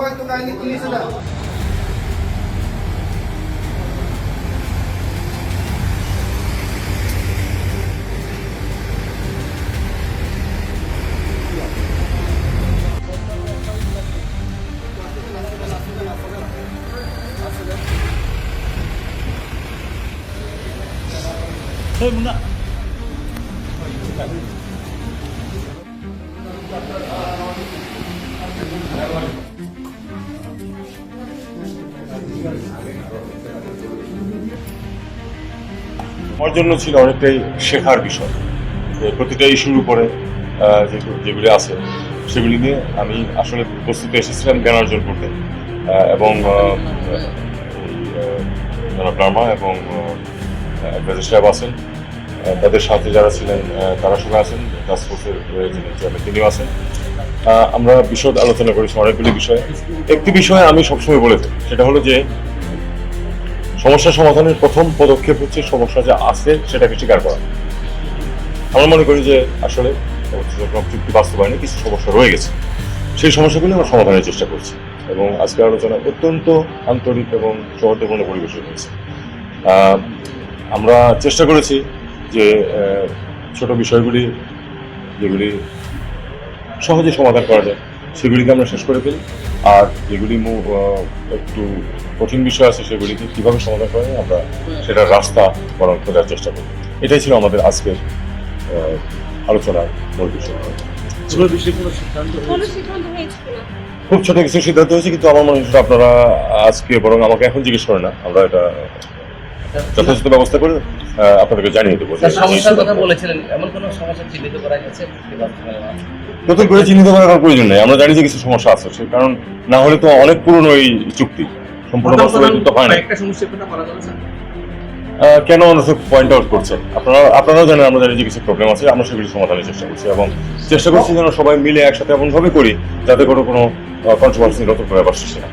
সবাই তো কাহিনী পুলিশে না Muna. আমার জন্য ছিল অনেকটাই শেখার বিষয়। প্রতিটা ইস্যুর উপরে যেগুলি আছে সেগুলি নিয়ে আমি আসলে প্রস্তুত এসেছিলাম জ্ঞান অর্জন করতে, এবং জনাব লার্মা এবং অ্যাডভাইজার সাহেব আছেন, তাদের সাথে যারা ছিলেন তারা সবাই আছেন, টাস্ক ফোর্সের যিনি চেয়ারম্যান তিনিও আছেন। আমরা বিশদ আলোচনা করেছি অনেকগুলি বিষয়ে। একটি বিষয়ে আমি সবসময় বলে থাকি, সেটা হলো যে সমস্যা সমাধানের প্রথম পদক্ষেপ হচ্ছে সমস্যা যা আছে সেটাকে স্বীকার করা। আমরা মনে করি যে আসলে চুক্তি বাস্তবায়নে কিছু সমস্যা রয়ে গেছে, সেই সমস্যাগুলি আমরা সমাধানের চেষ্টা করছি এবং আজকের আলোচনা অত্যন্ত আন্তরিক এবং সৌহার্দ্যপূর্ণ পরিবেশে হয়েছে। আমরা চেষ্টা করেছি যে ছোট বিষয়গুলি যেগুলি সহজে সমাধান করা যায় সেগুলিকে আমরা শেষ করে ফেলি, আর যেগুলি একটু কঠিন বিষয় আছে সেগুলিকে কীভাবে সমাধান করা যায় আমরা সেটার রাস্তা বরং খোঁজার চেষ্টা করি। এটাই ছিল আমাদের আজকের আলোচনার মূল বিষয়। খুব ছোট কিছু সিদ্ধান্ত হয়েছে, কিন্তু আমার মনে হয় আপনারা আজকে বরং আমাকে এখন জিজ্ঞেস করেন না, আমরা এটা যথাযথ ব্যবস্থা করে আপনাদেরকে জানিয়ে দেবো। নতুন করে চিহ্নিত করার প্রয়োজন নেই, আমরা জানি যে কিছু সমস্যা আছে, সে কারণ না হলে তো অনেক পুরনো এই চুক্তি সম্পূর্ণ বাস্তবায়িত হয় না। কেন পয়েন্ট আউট করছেন আপনারাও জানেন, আমরা জানি যে কিছু প্রবলেম আছে, আমরা সেগুলি সমাধানের চেষ্টা করছি এবং চেষ্টা করছি যেন সবাই মিলে একসাথে এমনভাবে করি যাতে কোনো কন্ট্রোভার্সি নতুন করে আবার সৃষ্টি না।